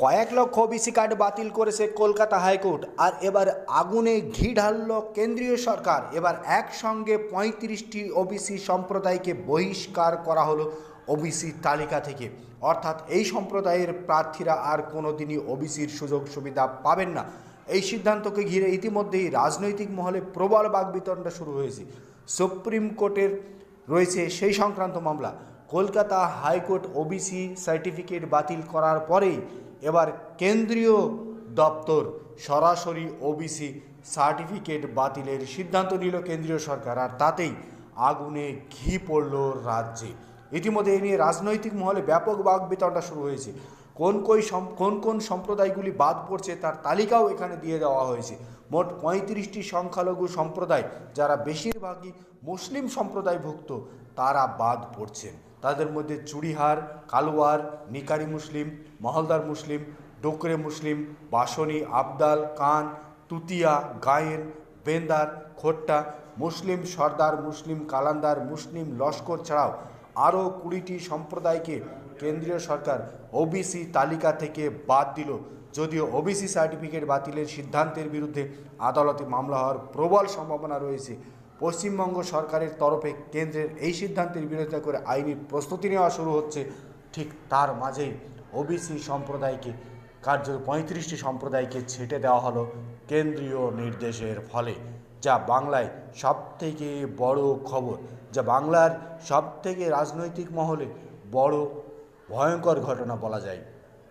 কয়েক লক্ষ OBC card বাতিল করেছে কলকাতা হাইকোর্ট। আর এবার আগুনে ঘি ঢালল কেন্দ্রীয় সরকার। এবার একসঙ্গে ৩৫টি ওবিসি সম্প্রদায়কে বহিষ্কার করা হলো ওবিসি তালিকা থেকে। অর্থাৎ এই সম্প্রদায়ের প্রার্থীরা আর কোনো দিনই ওবিসির সুযোগ সুবিধা পাবেন না। এই সিদ্ধান্তকে ঘিরে ইতিমধ্যেই রাজনৈতিক মহলে প্রবল বাকবিতণ্ডা শুরু হয়েছে। সুপ্রিম কোর্টের রয়েছে সেই সংক্রান্ত মামলা। কলকাতা হাইকোর্ট ওবিসি সার্টিফিকেট বাতিল করার পরেই এবার কেন্দ্রীয় দপ্তর সরাসরি ওবিসি সার্টিফিকেট বাতিলের সিদ্ধান্ত নিল কেন্দ্রীয় সরকার। আর তাতেই আগুনে ঘি পড়ল রাজ্যে। ইতিমধ্যে এ নিয়ে রাজনৈতিক মহলে ব্যাপক বাকবিতণ্ডা শুরু হয়েছে। কোন কোন সম্প্রদায়গুলি বাদ পড়ছে তার তালিকাও এখানে দিয়ে দেওয়া হয়েছে। মোট ৩৫টি সংখ্যালঘু সম্প্রদায়, যারা বেশিরভাগই মুসলিম সম্প্রদায়ভুক্ত, তারা বাদ পড়ছেন। তাদের মধ্যে চুড়িহার, কালওয়ার, নিকারি মুসলিম, মহলদার মুসলিম, ডোকরে মুসলিম, বাসনি, আবদাল, কান, তুতিয়া, গায়েন, বেন্দার, খোট্টা, মুসলিম সর্দার, মুসলিম কালান্দার, মুসলিম লস্কর ছাড়াও আরও 20টি সম্প্রদায়কে কেন্দ্রীয় সরকার ওবিসি তালিকা থেকে বাদ দিল। যদিও ওবিসি সার্টিফিকেট বাতিলের সিদ্ধান্তের বিরুদ্ধে আদালতে মামলা হওয়ার প্রবল সম্ভাবনা রয়েছে। পশ্চিমবঙ্গ সরকারের তরফে কেন্দ্রের এই সিদ্ধান্তের বিরোধিতা করে আইনি প্রস্তুতি নেওয়া শুরু হচ্ছে। ঠিক তার মাঝেই ওবিসি সম্প্রদায়কে কার্যত 35টি সম্প্রদায়কে ছেটে দেওয়া হলো কেন্দ্রীয় নির্দেশের ফলে, যা বাংলায় সবথেকে বড় খবর, যা বাংলার সবথেকে রাজনৈতিক মহলে বড় ভয়ঙ্কর ঘটনা বলা যায়,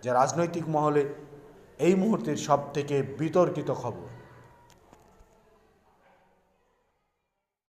যা রাজনৈতিক মহলে এই মুহূর্তের সবথেকে বিতর্কিত খবর।